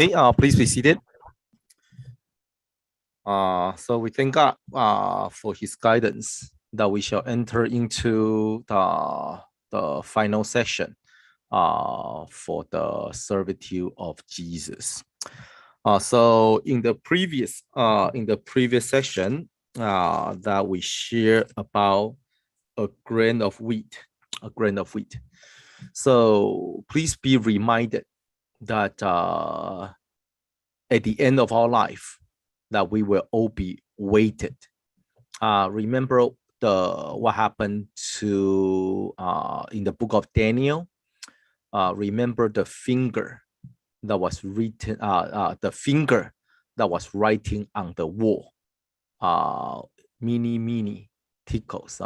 Okay, please be seated. So we thank God for his guidance that we shall enter into the final session for the servitude of Jesus. So in the previous session that we shared about a grain of wheat. So please be reminded that at the end of our life, that we will all be weighted. Remember what happened to in the book of Daniel. Remember the finger that was written, the finger that was writing on the wall. Many ticklers.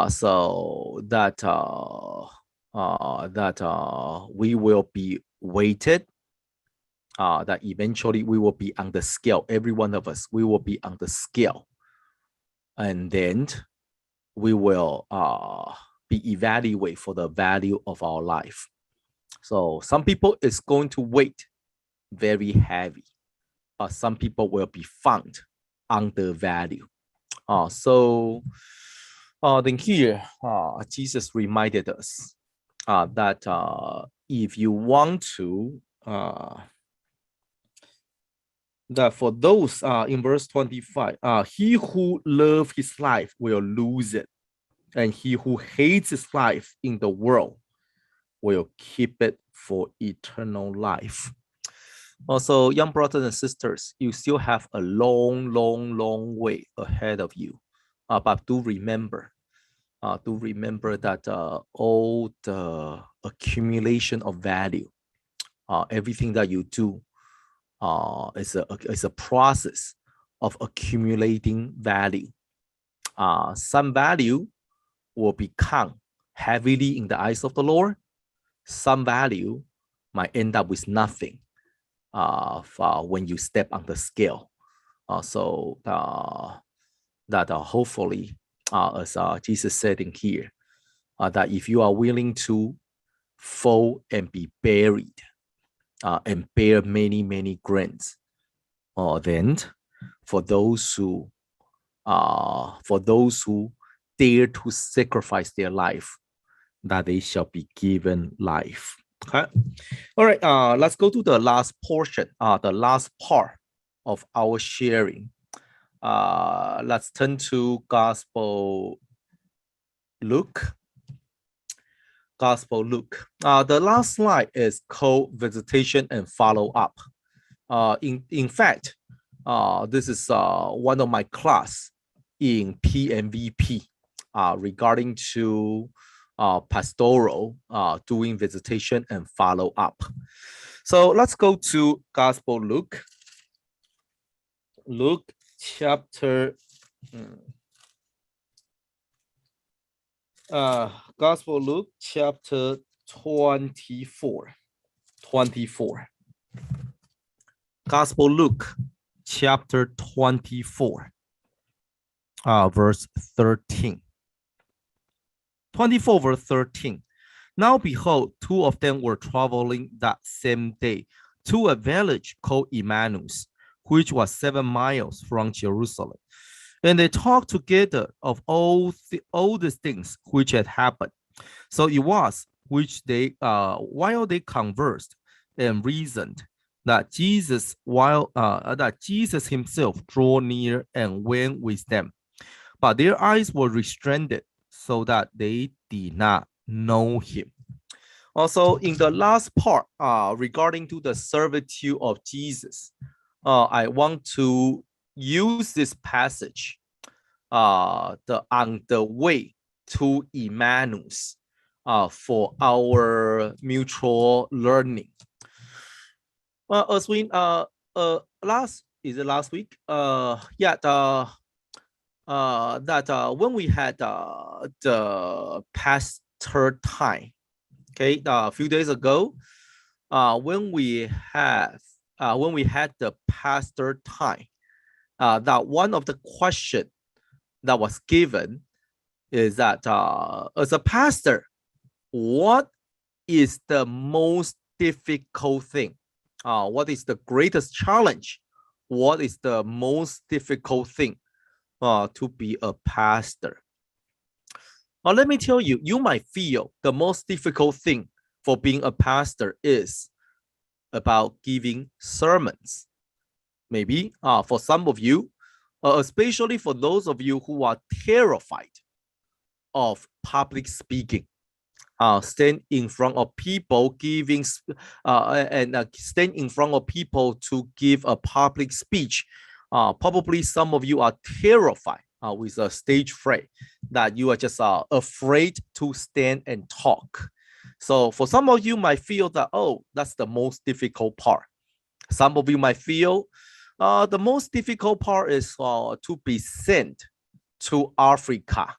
So that we will be weighted. That eventually we will be on the scale. Every one of us, we will be on the scale, and then we will be evaluated for the value of our life. So some people is going to weigh very heavy, but some people will be found undervalued. So then here, Jesus reminded us that if you want to that for those in verse 25, he who loves his life will lose it, and he who hates his life in the world will keep it for eternal life. Also, young brothers and sisters, you still have a long way ahead of you. But do remember that all the accumulation of value, everything that you do, is a process of accumulating value. Some value will become heavily in the eyes of the Lord. Some value might end up with nothing when you step on the scale. So that hopefully, as Jesus said in here, that if you are willing to fall and be buried, and bear many grains, then for those who dare to sacrifice their life, that they shall be given life. Okay. All right. Let's go to the last portion, the last part of our sharing. Let's turn to Gospel Luke. The last slide is called visitation and follow up. In fact, this is one of my class in PMVP regarding to pastoral, doing visitation and follow up. So let's go to Gospel Luke. Luke chapter Gospel Luke chapter 24. Gospel Luke chapter 24, verse 13. 24 verse 13. Now behold, two of them were traveling that same day to a village called Emmaus, which was 7 miles from Jerusalem. And they talked together of all the things which had happened. So it was which they while they conversed and reasoned, that Jesus himself drew near and went with them, but their eyes were restrained, so that they did not know him. Also, in the last part, regarding to the servitude of Jesus, I want to use this passage, on the way to Emmaus, for our mutual learning. As we last week? When we had the pastor time, okay, a few days ago, when we had the pastor time, that one of the questions that was given is that as a pastor, what is the most difficult thing? What is the greatest challenge? What is the most difficult thing to be a pastor? Let me tell you, you might feel the most difficult thing for being a pastor is about giving sermons. Maybe for some of you, especially for those of you who are terrified of public speaking, stand in front of people giving stand in front of people to give a public speech. Probably some of you are terrified with a stage fright, that you are just afraid to stand and talk. So for some of you might feel that, oh, that's the most difficult part. Some of you might feel the most difficult part is to be sent to Africa.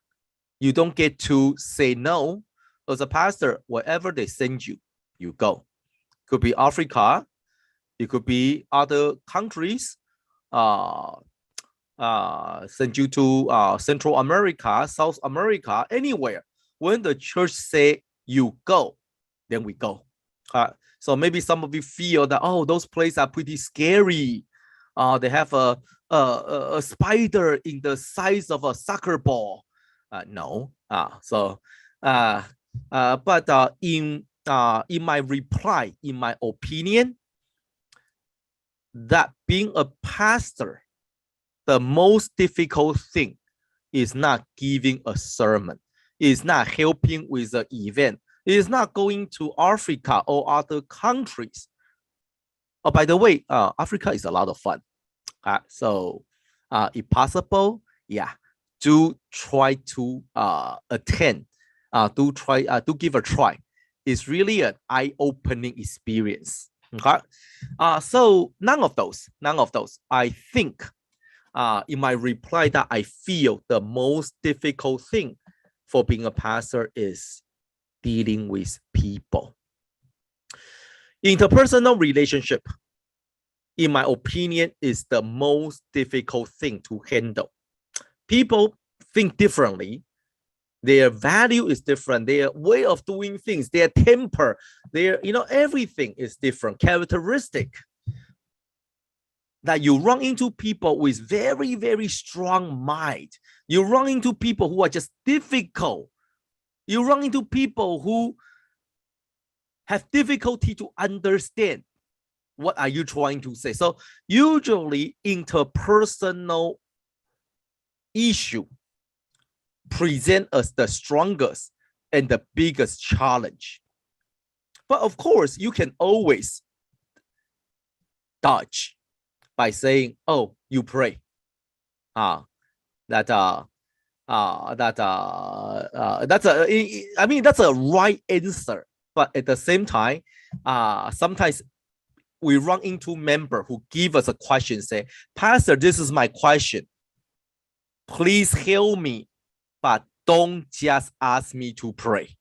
You don't get to say no. As a pastor, wherever they send you, you go. Could be Africa, it could be other countries, send you to Central America, South America, anywhere. When the church say you go, then we go. So maybe some of you feel that, oh, those places are pretty scary. They have a spider in the size of a soccer ball. No. But in my reply, in my opinion, that being a pastor, the most difficult thing is not giving a sermon, is not helping with an event, is not going to Africa or other countries. Oh, by the way, Africa is a lot of fun. So if possible, yeah, do try to attend, do give a try. It's really an eye-opening experience. Okay. So none of those. I think in my reply that I feel the most difficult thing for being a pastor is dealing with people. Interpersonal relationship, in my opinion, is the most difficult thing to handle. People think differently. Their value is different. Their way of doing things, their temper, their, everything is different. Characteristic that you run into people with very, very strong mind. You run into people who are just difficult. You run into people who have difficulty to understand what are you trying to say. So usually interpersonal issue present as the strongest and the biggest challenge. But of course, you can always dodge by saying, "Oh, you pray." That's a right answer. But at the same time, sometimes we run into member who give us a question, say, "Pastor, this is my question. Please help me, but don't just ask me to pray.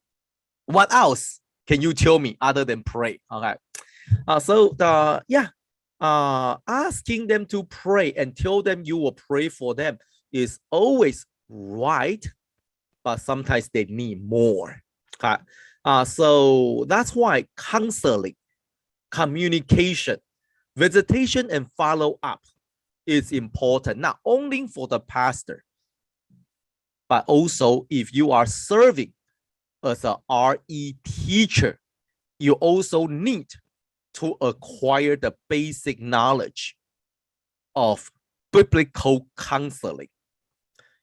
What else can you tell me other than pray?" Okay. Asking them to pray and tell them you will pray for them is always right, but sometimes they need more. Okay. So that's why counseling, communication, visitation, and follow-up is important, not only for the pastor, but also if you are serving as a RE teacher, you also need to acquire the basic knowledge of biblical counseling.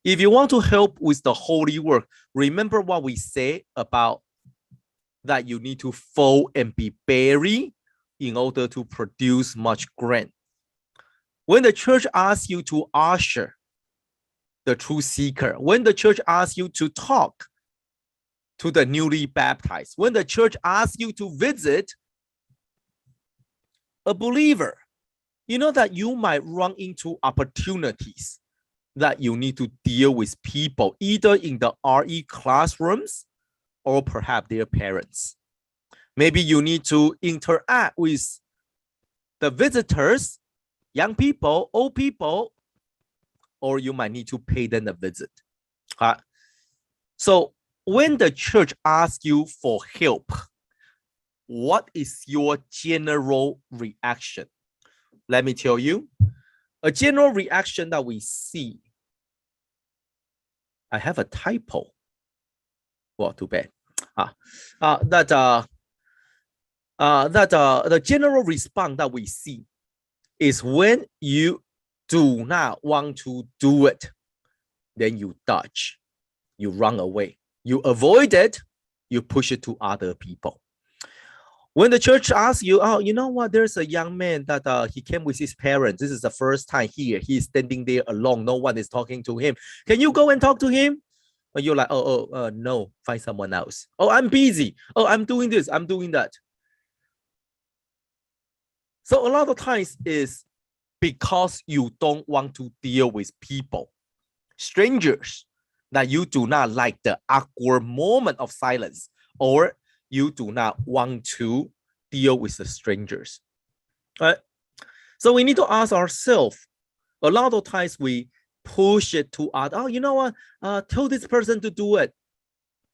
If you want to help with the holy work, remember what we say about that you need to fold and be buried in order to produce much grain. When the church asks you to usher the truth seeker, when the church asks you to talk to the newly baptized, when the church asks you to visit a believer, you know that you might run into opportunities that you need to deal with people, either in the RE classrooms or perhaps their parents. Maybe you need to interact with the visitors, young people, old people, or you might need to pay them a visit. So when the church asks you for help, what is your general reaction? Let me tell you, a general reaction that we see. I have a typo. Well, too bad. The general response that we see is when you do not want to do it, then you dodge, you run away, you avoid it, you push it to other people. When the church asks you, oh, you know what, there's a young man that he came with his parents. This is the first time here. He's standing there alone. No one is talking to him. Can you go and talk to him? And you're like, no, find someone else. Oh, I'm busy. Oh, I'm doing this. I'm doing that. So a lot of times is because you don't want to deal with people, strangers, that you do not like the awkward moment of silence, or you do not want to deal with the strangers. Right? So we need to ask ourselves, a lot of times we push it to others. Oh, you know what? Tell this person to do it.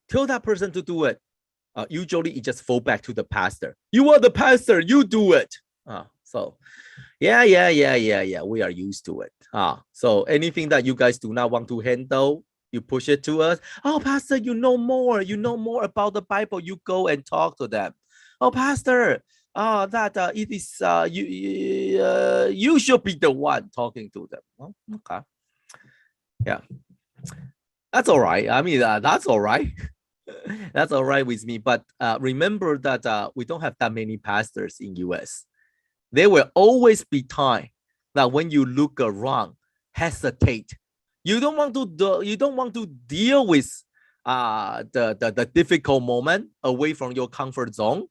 Tell that person to do it. Usually it just fall back to the pastor. You are the pastor, you do it. So yeah, we are used to it. So anything that you guys do not want to handle, you push it to us. Oh, pastor, you know more about the Bible. You go and talk to them. Oh, pastor, it is you should be the one talking to them. Oh, okay, yeah, that's all right. I mean, that's all right. That's all right with me. But remember that we don't have that many pastors in US. There will always be time that when you look around, hesitate. You don't want to deal with the difficult moment away from your comfort zone.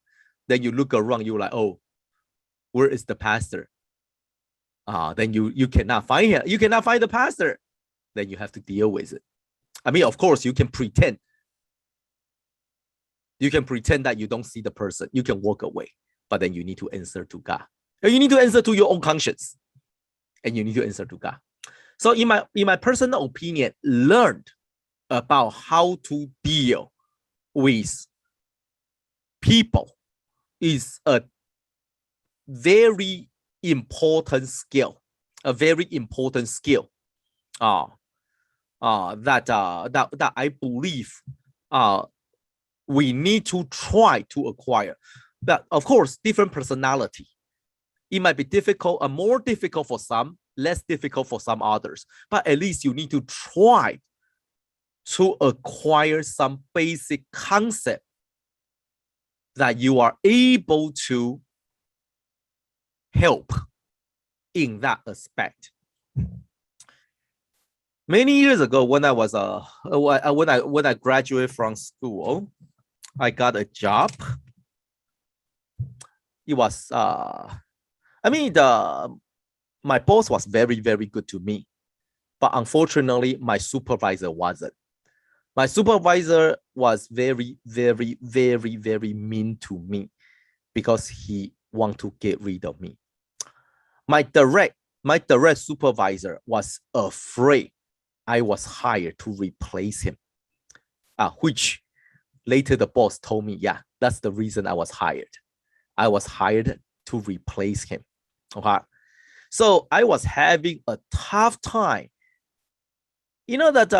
Then you look around, you're like, oh, where is the pastor? Then you cannot find him. You cannot find the pastor. Then you have to deal with it. I mean, of course, you can pretend. You can pretend that you don't see the person. You can walk away, but then you need to answer to God. You need to answer to your own conscience, and you need to answer to God. So in my personal opinion, learned about how to deal with people is a very important skill. A very important skill. That I believe we need to try to acquire. But of course, different personality. It might be difficult, more difficult for some, less difficult for some others. But at least you need to try to acquire some basic concept that you are able to help in that aspect. Many years ago, when I was when I graduated from school, I got a job. It was my boss was very, very good to me, but unfortunately, my supervisor wasn't. My supervisor was very, very, very, very mean to me because he wanted to get rid of me. My direct supervisor was afraid I was hired to replace him, which later the boss told me, yeah, that's the reason I was hired. I was hired to replace him. Okay. So I was having a tough time. You know that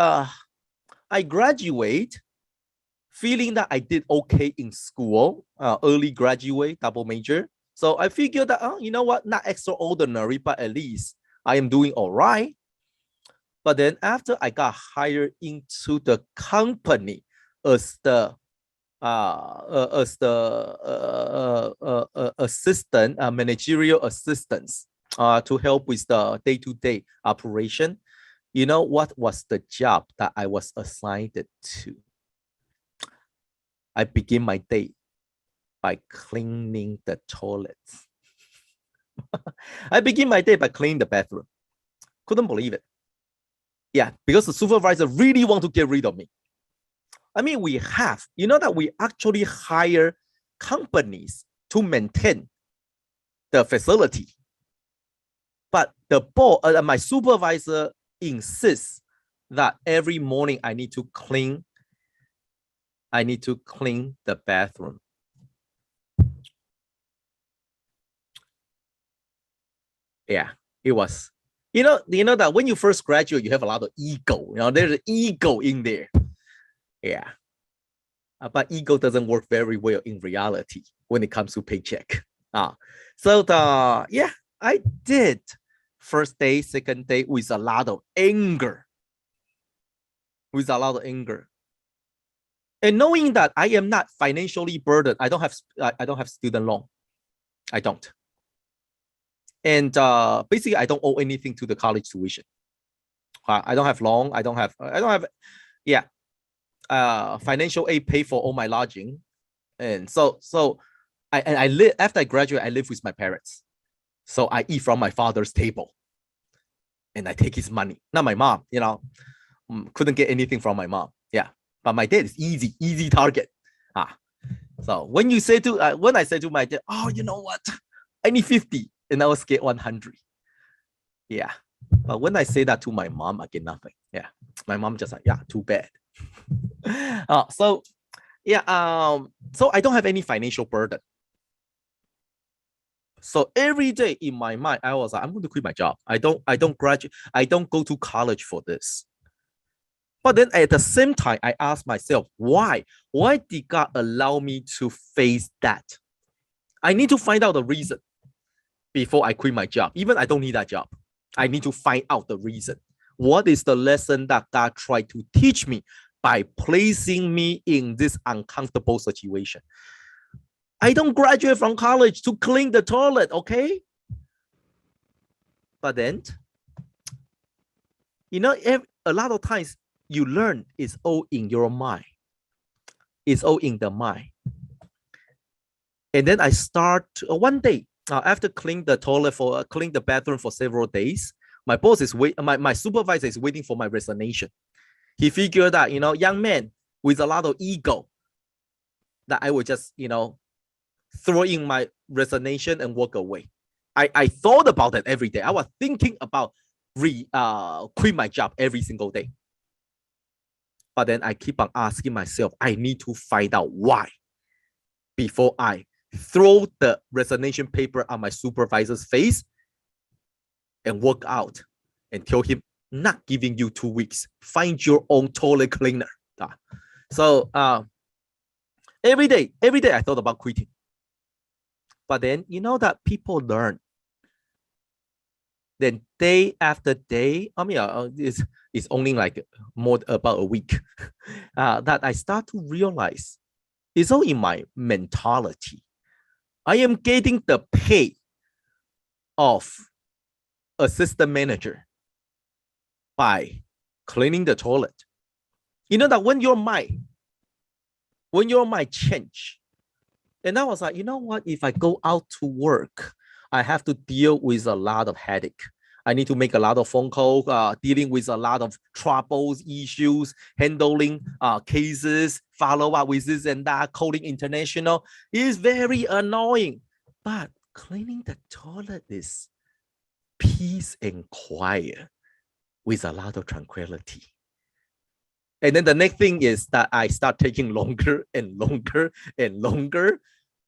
I graduate feeling that I did okay in school, early graduate, double major. So I figured that, you know what, not extraordinary, but at least I am doing all right. But then after I got hired into the company as the assistant, managerial assistants, to help with the day-to-day operation, you know what was the job that I was assigned to? I begin my day by cleaning the toilets. I begin my day by cleaning the bathroom. Couldn't believe it. Yeah, because the supervisor really want to get rid of me. I mean, we actually hire companies to maintain the facility. But the boss, my supervisor insists that every morning I need to clean the bathroom. Yeah, it was. You know that when you first graduate, you have a lot of ego. There's an ego in there. Yeah. But ego doesn't work very well in reality when it comes to paycheck. So yeah, I did first day, second day with a lot of anger. And knowing that I am not financially burdened, I don't have student loan. I don't. And basically, I don't owe anything to the college tuition. I don't have loan. I don't have. Yeah. Financial aid pay for all my lodging, and so I live after I graduate. I live with my parents, so I eat from my father's table, and I take his money. Not my mom. Couldn't get anything from my mom. Yeah, but my dad is easy target. So when I say to my dad, oh, you know what, I need 50, and I was get 100. Yeah, but when I say that to my mom, I get nothing. Yeah, my mom just like, yeah, too bad. So yeah, so I don't have any financial burden. So every day in my mind, I was like, I'm going to quit my job. I don't graduate. I don't go to college for this. But then at the same time, I asked myself, why? Why did God allow me to face that? I need to find out the reason before I quit my job. Even I don't need that job. I need to find out the reason. What is the lesson that God tried to teach me by placing me in this uncomfortable situation? I don't graduate from college to clean the toilet, okay? But then, a lot of times you learn is all in your mind. It's all in the mind. And then I start one day after cleaning the toilet cleaning the bathroom for several days. My boss is my supervisor is waiting for my resignation. He figured that young man with a lot of ego, that I would just throw in my resignation and walk away. I thought about that every day. I was thinking about quit my job every single day. But then I keep on asking myself, I need to find out why before I throw the resignation paper on my supervisor's face and walk out and tell him, not giving you 2 weeks. Find your own toilet cleaner. So every day I thought about quitting. But then that people learn. Then day after day, it's only like more about a week, that I start to realize it's all in my mentality. I am getting the pay of assistant manager by cleaning the toilet. That when your mind change, and I was like, you know what? If I go out to work, I have to deal with a lot of headache. I need to make a lot of phone calls, dealing with a lot of troubles, issues, handling cases, follow up with this and that, calling international. It is very annoying. But cleaning the toilet is peace and quiet with a lot of tranquility. And then the next thing is that I start taking longer and longer and longer.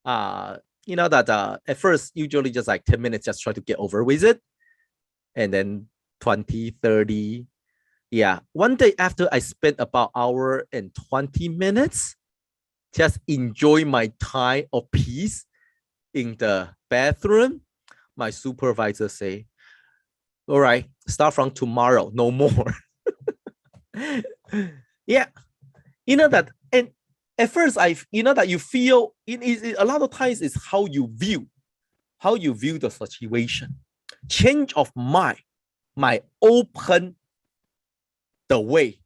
That at first, usually just like 10 minutes, just try to get over with it. And then 20, 30. Yeah. One day after I spent about hour and 20 minutes, just enjoy my time of peace in the bathroom, my supervisor say, all right, start from tomorrow, no more. Yeah. That, and at first that you feel a lot of times is how you view the situation. Change of mind might open the way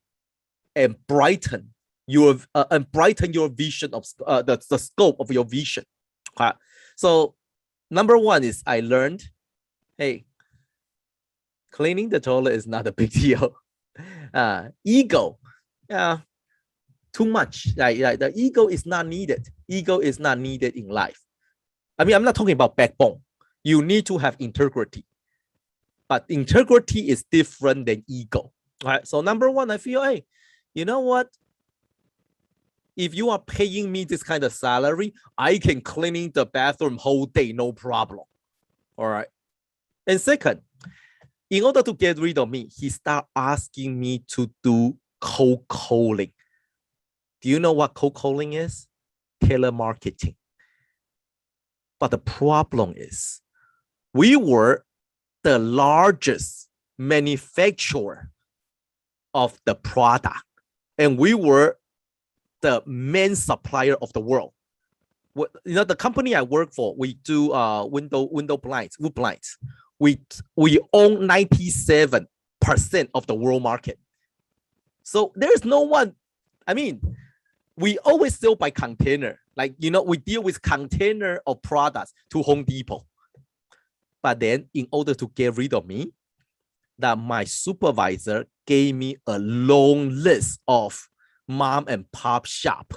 and brighten your vision of the scope of your vision. So number one is I learned, hey, cleaning the toilet is not a big deal. Ego, too much. The ego is not needed. Ego is not needed in life. I mean, I'm not talking about backbone. You need to have integrity. But integrity is different than ego. All right. So number one, I feel, hey, you know what? If you are paying me this kind of salary, I can cleaning the bathroom whole day, no problem. All right. And second, in order to get rid of me, he started asking me to do cold calling. Do you know what cold calling is? Telemarketing. But the problem is, we were the largest manufacturer of the product, and we were the main supplier of the world. You know, the company I work for, we do window blinds, wood blinds. We own 97% of the world market. So there's no one. I mean, we always sell by container. Like, you know, we deal with container of products to Home Depot. But then, in order to get rid of me, that my supervisor gave me a long list of mom and pop shop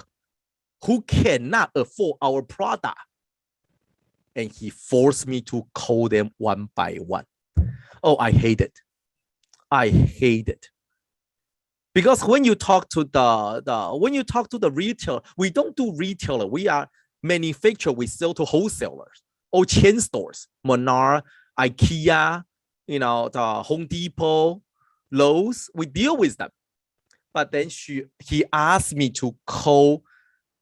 who cannot afford our product. And he forced me to call them one by one. Oh, I hate it. I hate it. Because when you talk to the retailer, we don't do retailer. We are manufacturer. We sell to wholesalers or chain stores, Menard, IKEA, you know, the Home Depot, Lowe's. We deal with them. But then he asked me to call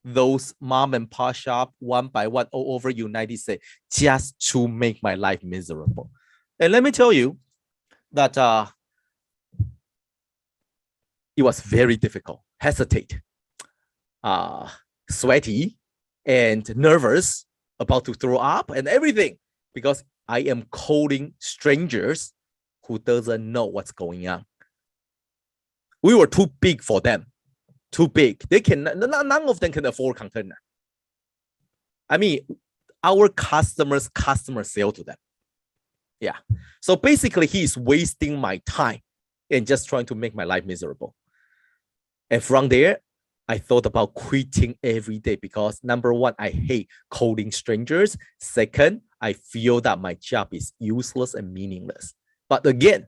those mom and pop shop one by one all over United States just to make my life miserable. And let me tell you that it was very difficult, hesitate, sweaty, and nervous, about to throw up and everything, because I am calling strangers who doesn't know what's going on. We were too big for them. Too big. They can none of them can afford container. I mean, our customers sell to them. Yeah. So basically, he is wasting my time and just trying to make my life miserable. And from there, I thought about quitting every day because number one, I hate calling strangers. Second, I feel that my job is useless and meaningless. But again,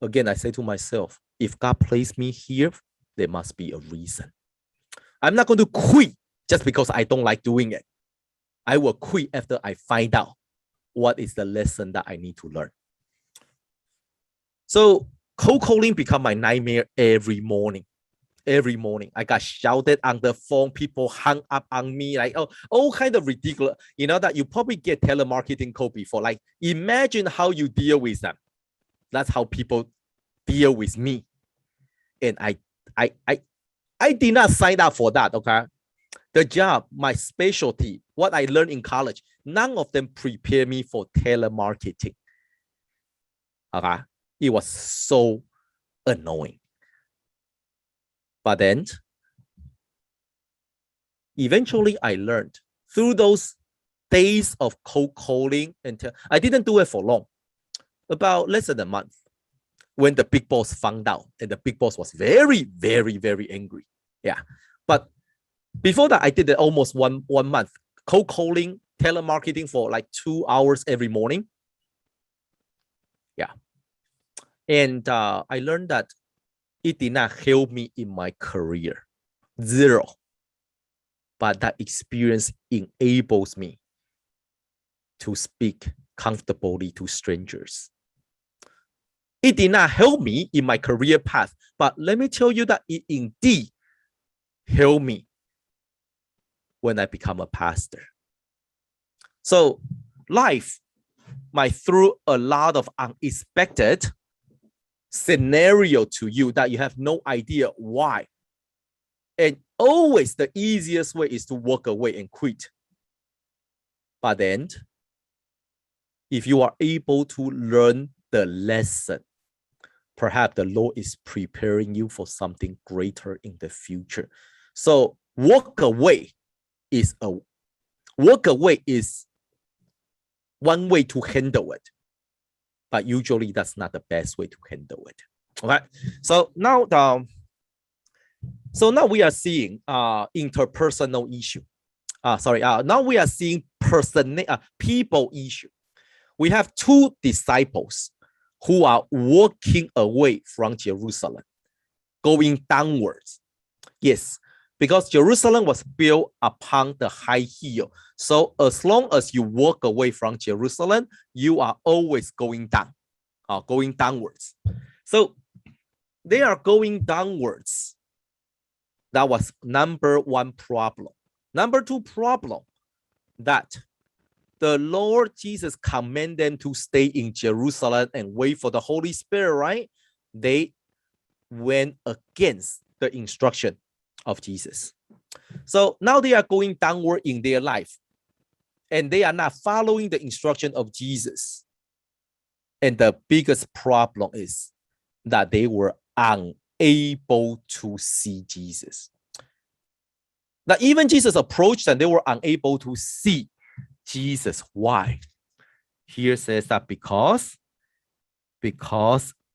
I say to myself, if God placed me here, there must be a reason. I'm not going to quit just because I don't like doing it. I will quit after I find out what is the lesson that I need to learn. So cold calling become my nightmare every morning. Every morning, I got shouted on the phone. People hung up on me, like, oh, all kind of ridiculous. You know that you probably get telemarketing call before. Like, imagine how you deal with them. That's how people deal with me. And I did not sign up for that. Okay, the job, my specialty, what I learned in college, none of them prepare me for telemarketing. Okay, it was so annoying. But then, eventually, I learned through those days of cold calling, until I didn't do it for long, about less than a month, when the big boss found out, and the big boss was very, very, very angry. Yeah, but before that, I did it almost one month, cold calling, telemarketing for like 2 hours every morning. Yeah, and I learned that it did not help me in my career, zero. But that experience enables me to speak comfortably to strangers. It did not help me in my career path, but let me tell you that it indeed helped me when I become a pastor. So life might throw a lot of unexpected scenario to you that you have no idea why. And always the easiest way is to walk away and quit. But then, if you are able to learn the lesson, perhaps the Lord is preparing you for something greater in the future. So walk away is one way to handle it. But usually that's not the best way to handle it. Okay. So now we are seeing interpersonal issue. Now we are seeing people issue. We have two disciples who are walking away from Jerusalem, going downwards. Yes, because Jerusalem was built upon the high hill. So as long as you walk away from Jerusalem, you are always going down, going downwards. So they are going downwards. That was number one problem. Number two problem, that the Lord Jesus commanded them to stay in Jerusalem and wait for the Holy Spirit, right? They went against the instruction of Jesus. So now they are going downward in their life, and they are not following the instruction of Jesus. And the biggest problem is that they were unable to see Jesus. That even Jesus approached them, they were unable to see Jesus. Why? Here says that because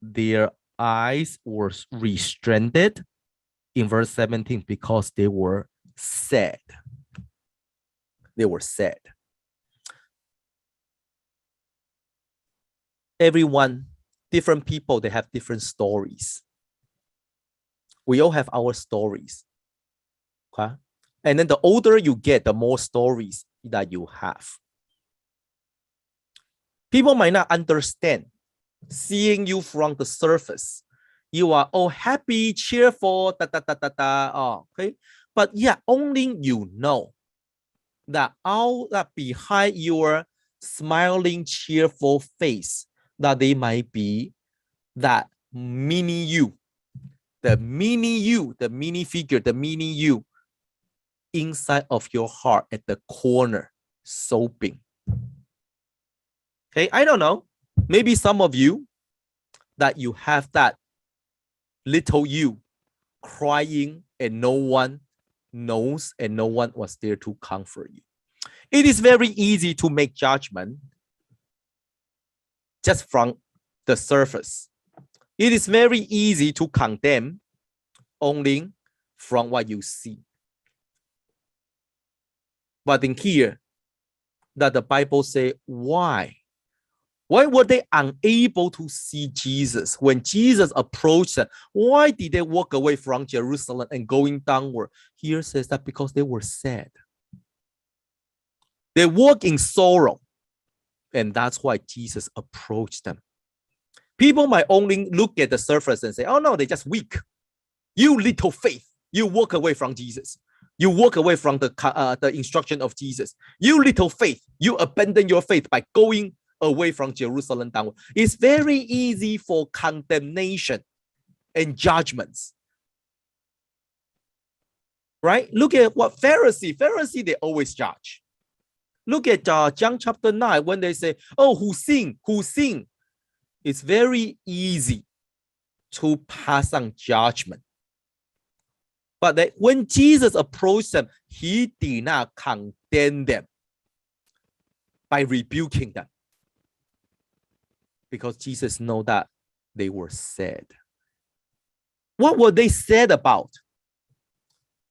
their eyes were restrained. In verse 17, because they were sad. They were sad. Everyone, different people, they have different stories. We all have our stories. Okay? And then the older you get, the more stories that you have. People might not understand, seeing you from the surface. You are all happy, cheerful, okay? But yeah, only you know that all that behind your smiling, cheerful face, that they might be that mini you, the mini figure, the mini you inside of your heart at the corner, sobbing. Okay, I don't know. Maybe some of you that you have that little you crying and no one knows and no one was there to comfort you. It is very easy to make judgment just from the surface. It is very easy to condemn only from what you see. But in here, that the Bible say, why? Why were they unable to see Jesus? When Jesus approached them, why did they walk away from Jerusalem and going downward? Here says that because they were sad. They walk in sorrow. And that's why Jesus approached them. People might only look at the surface and say, oh no, they're just weak. You little faith. You walk away from Jesus. You walk away from the instruction of Jesus. You little faith. You abandon your faith by going away from Jerusalem downward. It's very easy for condemnation and judgments. Right? Look at what Pharisee, they always judge. Look at John chapter 9 when they say, oh, who sin? It's very easy to pass on judgment. But that when Jesus approached them, he did not condemn them by rebuking them. Because Jesus knows that they were sad. What were they sad about?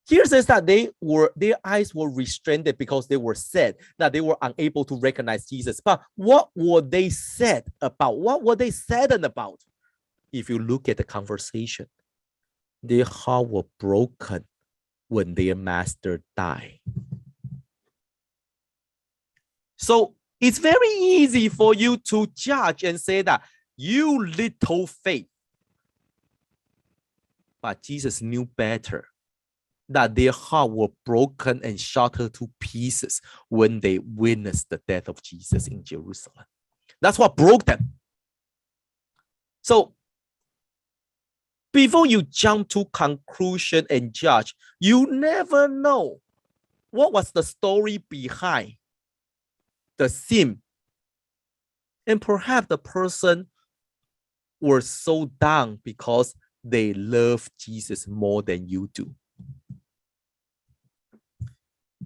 Here says that their eyes were restrained because they were sad, that they were unable to recognize Jesus. But what were they sad about? What were they saddened about? If you look at the conversation, their heart were broken when their master died. So it's very easy for you to judge and say that you little faith. But Jesus knew better, that their heart were broken and shattered to pieces when they witnessed the death of Jesus in Jerusalem. That's what broke them. So before you jump to conclusion and judge, you never know what was the story behind the sin. And perhaps the person was so down because they love Jesus more than you do.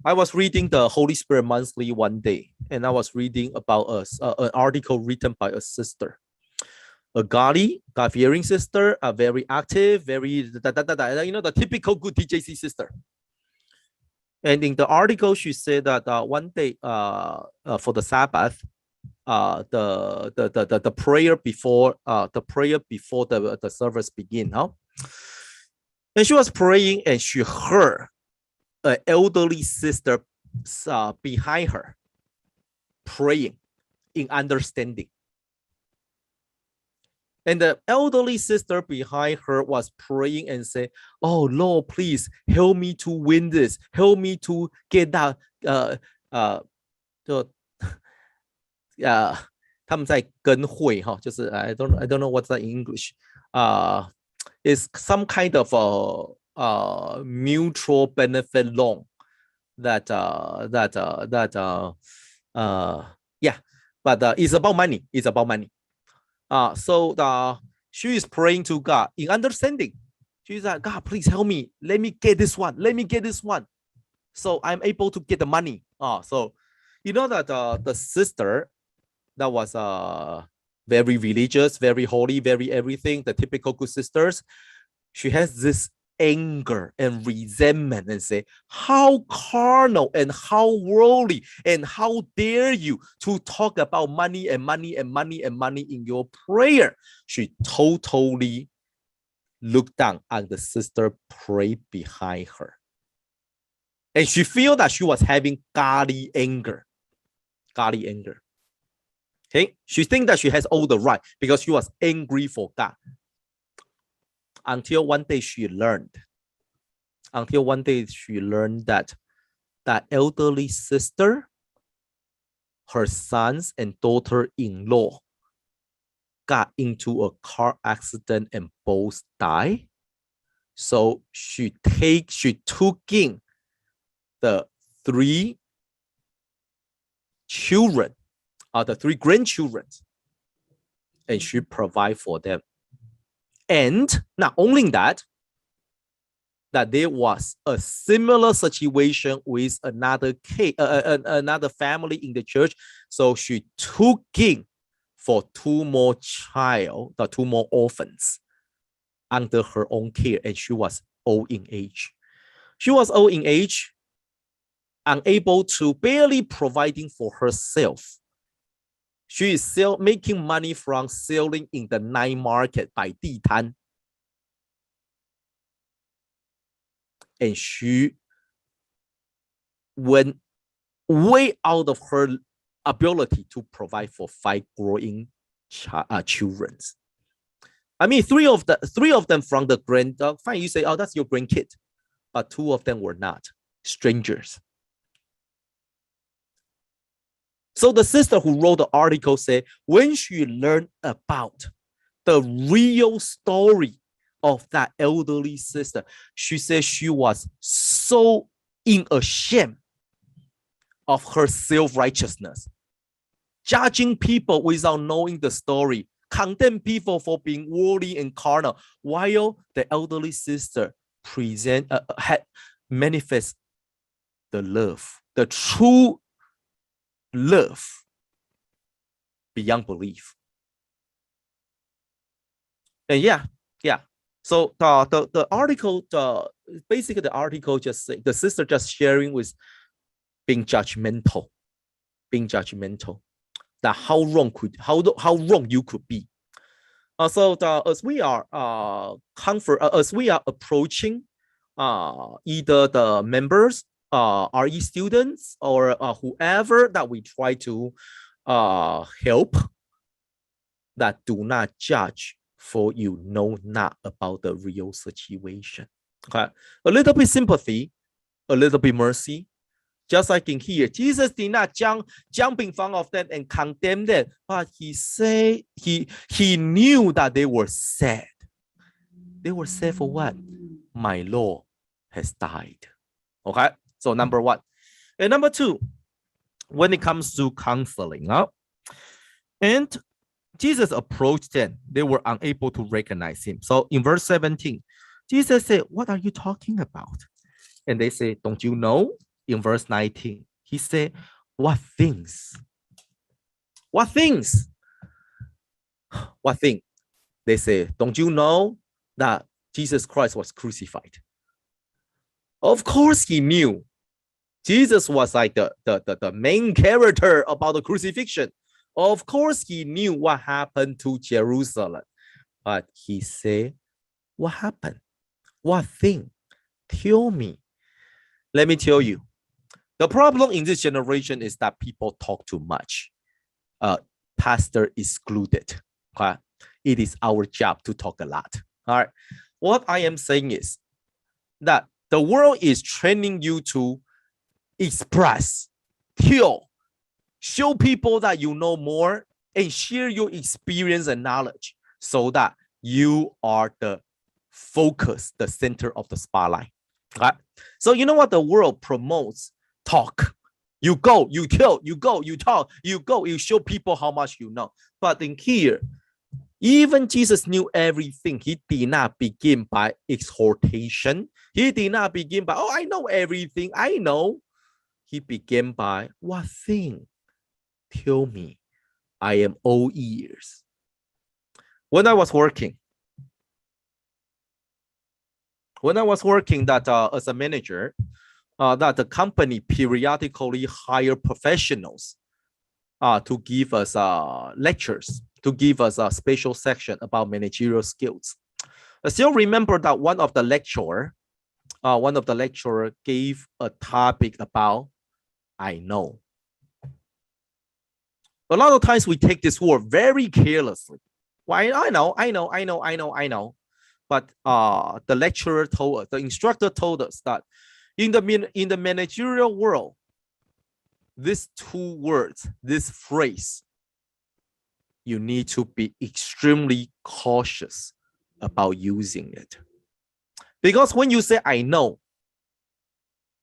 I was reading the Holy Spirit Monthly one day, and I was reading about an article written by a sister. A God-fearing sister, a very active, very, the typical good TJC sister. And in the article, she said that one day for the Sabbath, the prayer before the service begin, and she was praying and she heard an elderly sister behind her, praying in understanding. And the elderly sister behind her was praying and said, "Oh Lord, please help me to win this. Help me to get that." 他们在跟会哈，就是 I don't know what's that in English. It's some kind of a mutual benefit loan that yeah, but it's about money. It's about money. So she is praying to God in understanding. She's like, God, please help me. Let me get this one. Let me get this one. So I'm able to get the money. So you know that the sister that was very religious, very holy, very everything, the typical good sisters, she has this anger and resentment and say, how carnal and how worldly and how dare you to talk about money and money and money and money in your prayer. She totally looked down at the sister prayed behind her. And she feel that she was having godly anger. Godly anger. Okay, she think that she has all the right because she was angry for God. Until one day she learned that that elderly sister, her sons and daughter-in-law got into a car accident and both died. So she took in the three children, the three grandchildren, and she provide for them. And not only that, that there was a similar situation with another another family in the church. So she took in for two more orphans under her own care, and she was old in age. She was old in age, unable to barely providing for herself. She is making money from selling in the night market by 地摊. And she went way out of her ability to provide for 5 growing children. I mean, three of them from the fine, you say, oh, that's your grandkid. But 2 of them were not, strangers. So the sister who wrote the article said, when she learned about the real story of that elderly sister, she said she was so ashamed of her self-righteousness, judging people without knowing the story, condemn people for being worldly and carnal, while the elderly sister had manifest the love, the true love beyond belief. And yeah. So the article, basically the article just say the sister just sharing with being judgmental, that how wrong you could be. So as we are approaching either the members, RE students, or whoever that we try to help, that do not judge for you know not about the real situation. Okay, a little bit sympathy, a little bit mercy. Just like in here, Jesus did not jump in front of them and condemn them, but he said he knew that they were sad. They were sad for what? My Lord has died. Okay, so number 1. And number 2, when it comes to counseling, and Jesus approached them, they were unable to recognize him. So in verse 17, Jesus said, what are you talking about? And they say, don't you know? In verse 19, he said, what things? What things? What thing? They say, don't you know that Jesus Christ was crucified? Of course he knew. Jesus was like the main character about the crucifixion. Of course he knew what happened to Jerusalem. But he said, what happened? What thing? Tell me. Let me tell you. The problem in this generation is that people talk too much. Pastor excluded. Okay? It is our job to talk a lot. All right. What I am saying is that the world is training you to express, tell, show people that you know more, and share your experience and knowledge so that you are the focus, the center of the spotlight. Okay? So you know what the world promotes? Talk. You go, you tell, you go, you talk, you go, you show people how much you know. But in here, even Jesus knew everything. He did not begin by exhortation. He did not begin by, oh, I know everything. I know. He began by, what thing? Tell me. I am all ears. When I was working that as a manager, that the company periodically hire professionals to give us lectures, to give us a special section about managerial skills. I still remember that one of the lecturer gave a topic about I know. A lot of times we take this word very carelessly. Why? I know. But the lecturer told us, the instructor told us that in the managerial world, these two words, this phrase, you need to be extremely cautious about using it. Because when you say I know,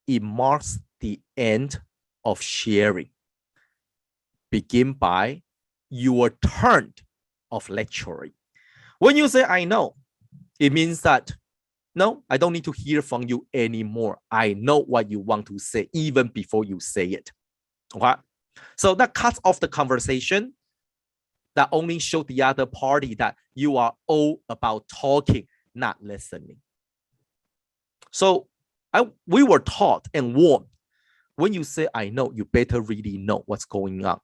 it marks the end of sharing. Begin by your turn of lecturing. When you say I know, it means that no, I don't need to hear from you anymore. I know what you want to say even before you say it. Okay? So that cuts off the conversation. That only shows the other party that you are all about talking, not listening. So we were taught and warned, when you say I know, you better really know what's going on.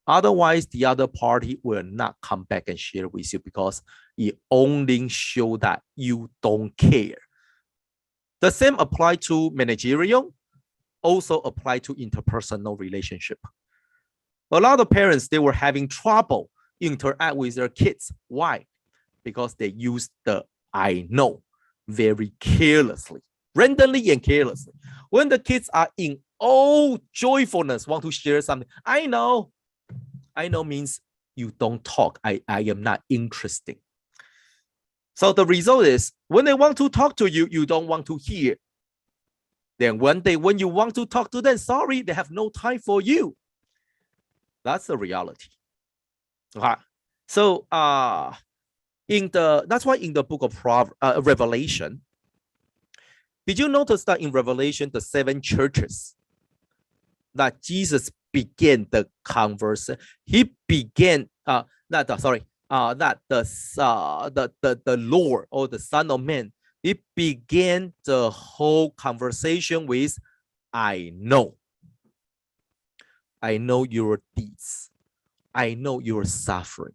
Otherwise, the other party will not come back and share with you because it only shows that you don't care. The same apply to managerial, also apply to interpersonal relationship. A lot of parents, they were having trouble interact with their kids. Why? Because they use the I know very carelessly, randomly and carelessly. When the kids are in all joyfulness, want to share something, I know means you don't talk. I am not interested. So the result is when they want to talk to you, you don't want to hear. Then one day when you want to talk to them, sorry, they have no time for you. That's the reality. Okay. So that's why in the book of Revelation, did you notice that in Revelation, the 7 churches that Jesus began the conversation? He began that the Lord or the Son of Man, he began the whole conversation with I know. I know your deeds. I know your suffering.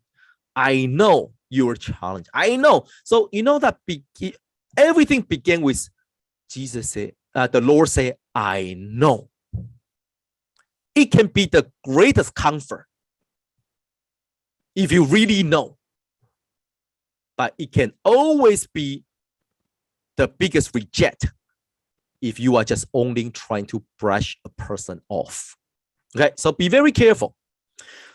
I know your challenge. I know. So you know that everything began with Jesus said, the Lord said, I know. It can be the greatest comfort if you really know. But it can always be the biggest reject if you are just only trying to brush a person off. Okay, so be very careful.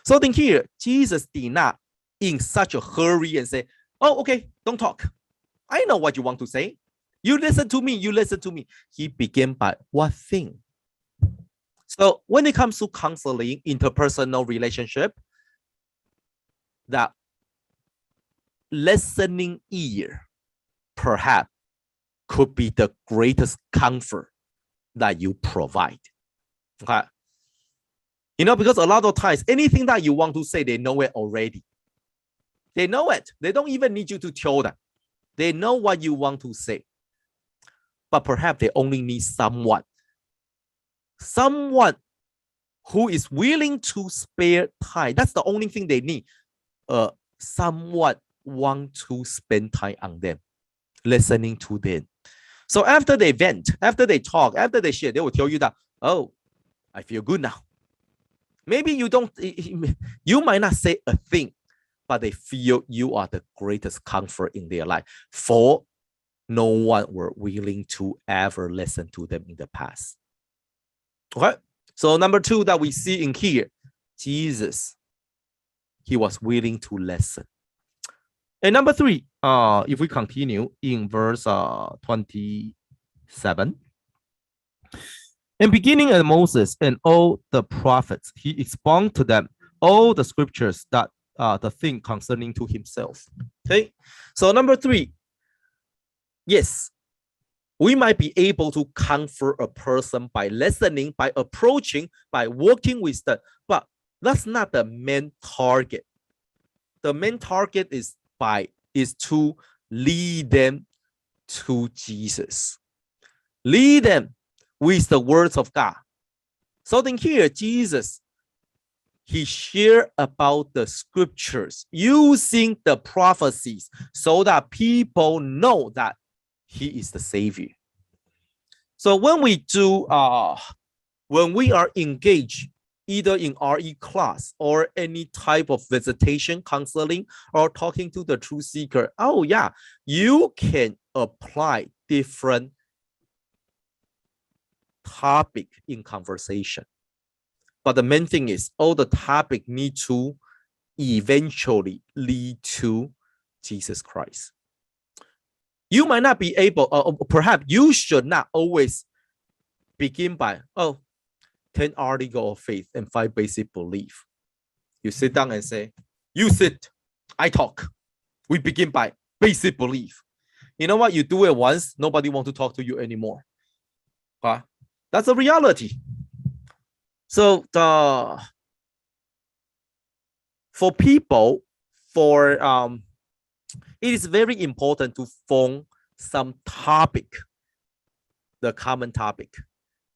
So then here, Jesus did not in such a hurry and say, oh, okay, don't talk. I know what you want to say. You listen to me, you listen to me. He began by what thing? So when it comes to counseling, interpersonal relationship, that listening ear perhaps could be the greatest comfort that you provide. Okay. You know, because a lot of times, anything that you want to say, they know it already. They know it. They don't even need you to tell them. They know what you want to say. But perhaps they only need someone who is willing to spare time. That's the only thing they need. Someone want to spend time on them, listening to them. So after they vent, after they talk, after they share, they will tell you that, oh, I feel good now. Maybe you might not say a thing, but they feel you are the greatest comfort in their life. For no one were willing to ever listen to them in the past. Okay. So number 2 that we see in here, Jesus, he was willing to listen. And number 3, if we continue in verse 27, and beginning at Moses and all the prophets, he expounded to them all the scriptures that the thing concerning to himself. Okay. So number 3, yes, we might be able to comfort a person by listening, by approaching, by working with them, but that's not the main target. The main target is to lead them to Jesus. Lead them with the words of God. So then here, Jesus, he shared about the scriptures using the prophecies so that people know that he is the Savior. So when we are engaged either in RE class or any type of visitation, counseling, or talking to the truth seeker, oh yeah, you can apply different topic in conversation. But the main thing is all the topic need to eventually lead to Jesus Christ. You might not be able, perhaps you should not always begin by, 10 article of faith and 5 basic belief. You sit down and say, you sit, I talk. We begin by basic belief. You know what? You do it once, nobody wants to talk to you anymore. That's a reality. So for people, it is very important to form some topic, the common topic,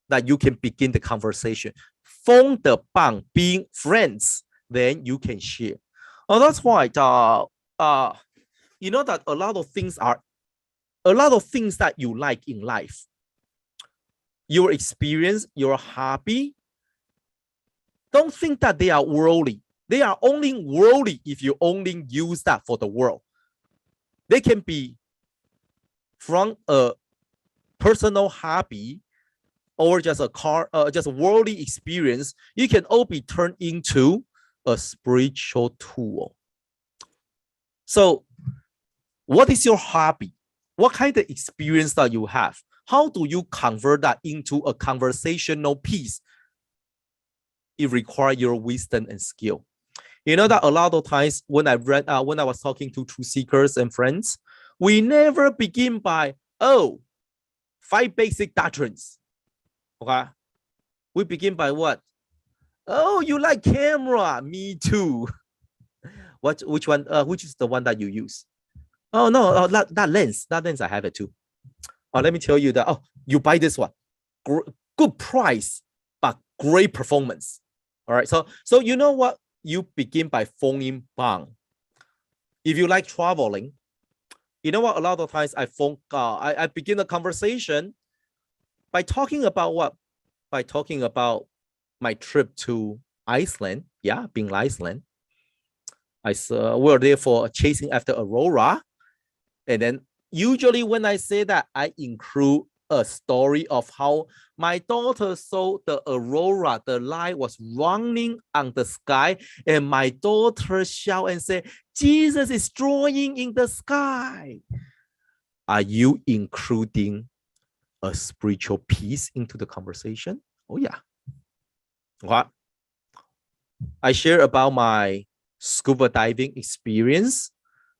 that you can begin the conversation. Form the bond, being friends, then you can share. That's why you know that a lot of things that you like in life, your experience, your hobby, don't think that they are worldly. They are only worldly if you only use that for the world. They can be from a personal hobby or just a worldly experience. You can all be turned into a spiritual tool. So what is your hobby? What kind of experience that you have? How do you convert that into a conversational piece? It requires your wisdom and skill. You know that a lot of times when I was talking to truth seekers and friends, we never begin by 5 basic doctrines. Okay, we begin by what? Oh, you like camera? Me too. Which one? Which is the one that you use? Oh no, that lens. That lens I have it too. Let me tell you that. Oh, you buy this one. Good price, but great performance. All right. So you know what? You begin by forming bond. If you like traveling, you know what? A lot of times I begin a conversation by talking about what? By talking about my trip to Iceland. Yeah, being Iceland. We were there for chasing after Aurora. And then usually when I say that, I include a story of how my daughter saw the Aurora, the light was running on the sky, and my daughter shout and say, Jesus is drawing in the sky. Are you including a spiritual piece into the conversation? Oh yeah. What? I share about my scuba diving experience.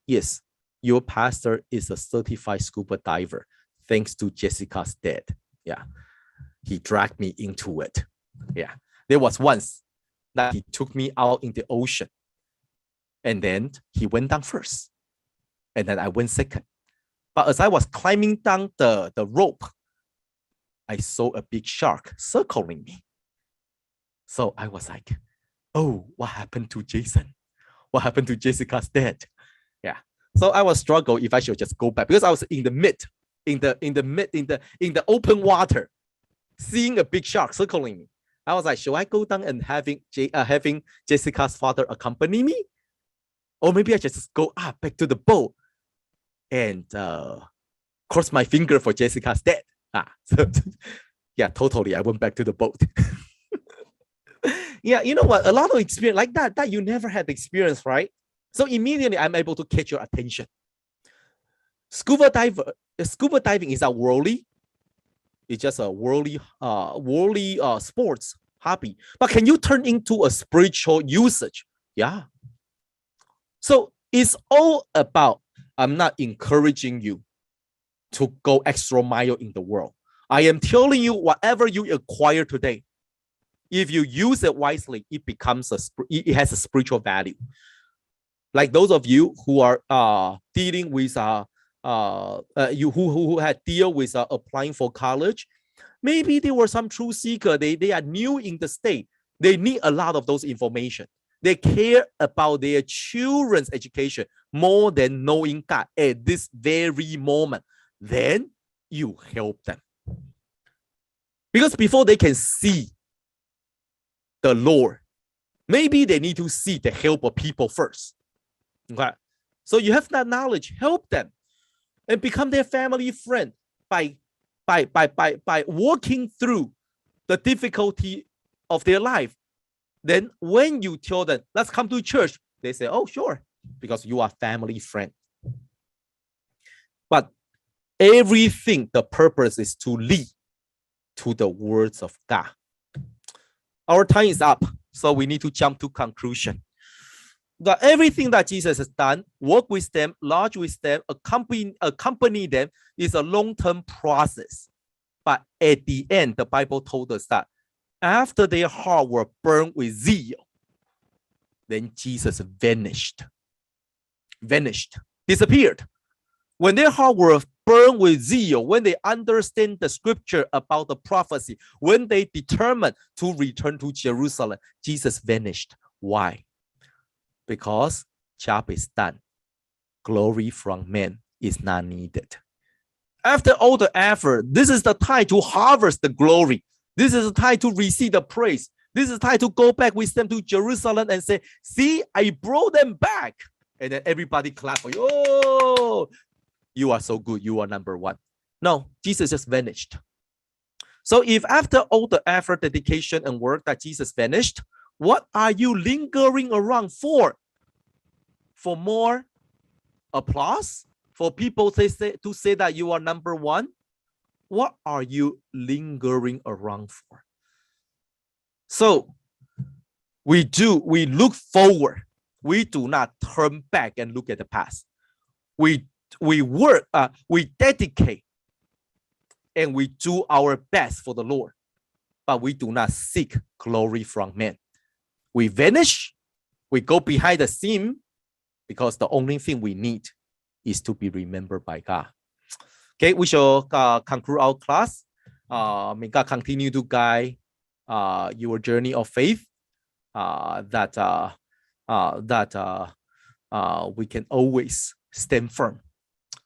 Yes, your pastor is a certified scuba diver, thanks to Jessica's dad. Yeah, he dragged me into it. Yeah, there was once that he took me out in the ocean, and then he went down first, and then I went second. But as I was climbing down the rope, I saw a big shark circling me. So I was like, oh, what happened to Jason? What happened to Jessica's dad? Yeah. So I was struggling if I should just go back, because I was in the open water, seeing a big shark circling me. I was like, should I go down and having Jessica's father accompany me? Or maybe I just go up back to the boat and cross my finger for Jessica's dad. So, yeah, totally. I went back to the boat. Yeah, you know what? A lot of experience like that you never had experience, right? So immediately I'm able to catch your attention. Scuba diving is a worldly. It's just a worldly sports hobby. But can you turn into a spiritual usage? Yeah. So it's all about, I'm not encouraging you to go extra mile in the world. I am telling you, whatever you acquire today, if you use it wisely, it has a spiritual value. Like those of you who are dealing with you who had deal with applying for college, maybe they were some truth seeker. They are new in the state. They need a lot of those information. They care about their children's education more than knowing God at this very moment. Then you help them. Because before they can see the Lord, maybe they need to see the help of people first. Okay. So you have that knowledge, help them and become their family friend by walking through the difficulty of their life. Then when you tell them, let's come to church, they say, oh, sure, because you are family friend. But everything, the purpose is to lead to the words of God. Our time is up, so we need to jump to conclusion. That everything that Jesus has done, work with them, lodge with them, accompany them, is a long-term process. But at the end, the Bible told us that after their heart were burned with zeal, then Jesus vanished, disappeared. When their heart were burned with zeal, when they understand the scripture about the prophecy, when they determined to return to Jerusalem, Jesus vanished. Why? Because job is done. Glory from men is not needed. After all the effort, this is the time to harvest the glory. This is the time to receive the praise. This is the time to go back with them to Jerusalem and say, see, I brought them back. And then everybody clap for you. Oh, you are so good. You are number one. No, Jesus just vanished. So if after all the effort, dedication, and work that Jesus vanished, what are you lingering around for? For more applause? For people to say that you are number one? What are you lingering around for? So we look forward. We do not turn back and look at the past. We work, we dedicate, and we do our best for the Lord, but we do not seek glory from men. We vanish, we go behind the scene, because the only thing we need is to be remembered by God. Okay, we shall conclude our class. May God continue to guide your journey of faith, that we can always stand firm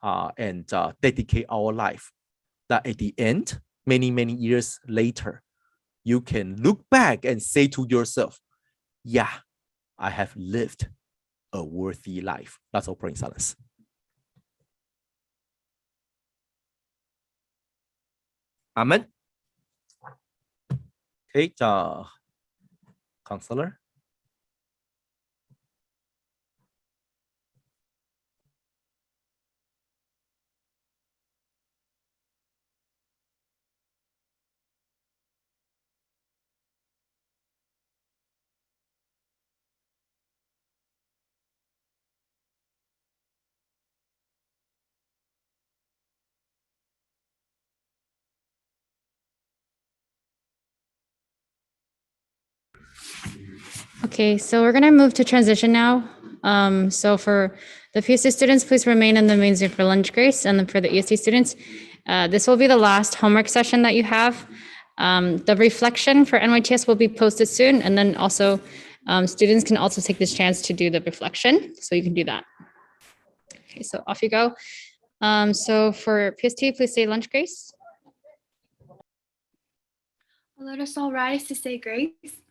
and dedicate our life. That at the end, many, many years later, you can look back and say to yourself, yeah, I have lived a worthy life. Let's all pray in silence. Amen. Okay, counselor. Okay, so we're going to move to transition now. So for the PSC students, please remain in the main Zoom for lunch grace. And then for the ESC students, this will be the last homework session that you have. The reflection for NYTS will be posted soon. And then also students can also take this chance to do the reflection. So you can do that. Okay, so off you go. So for PST, please say lunch grace. Let us all rise to say grace.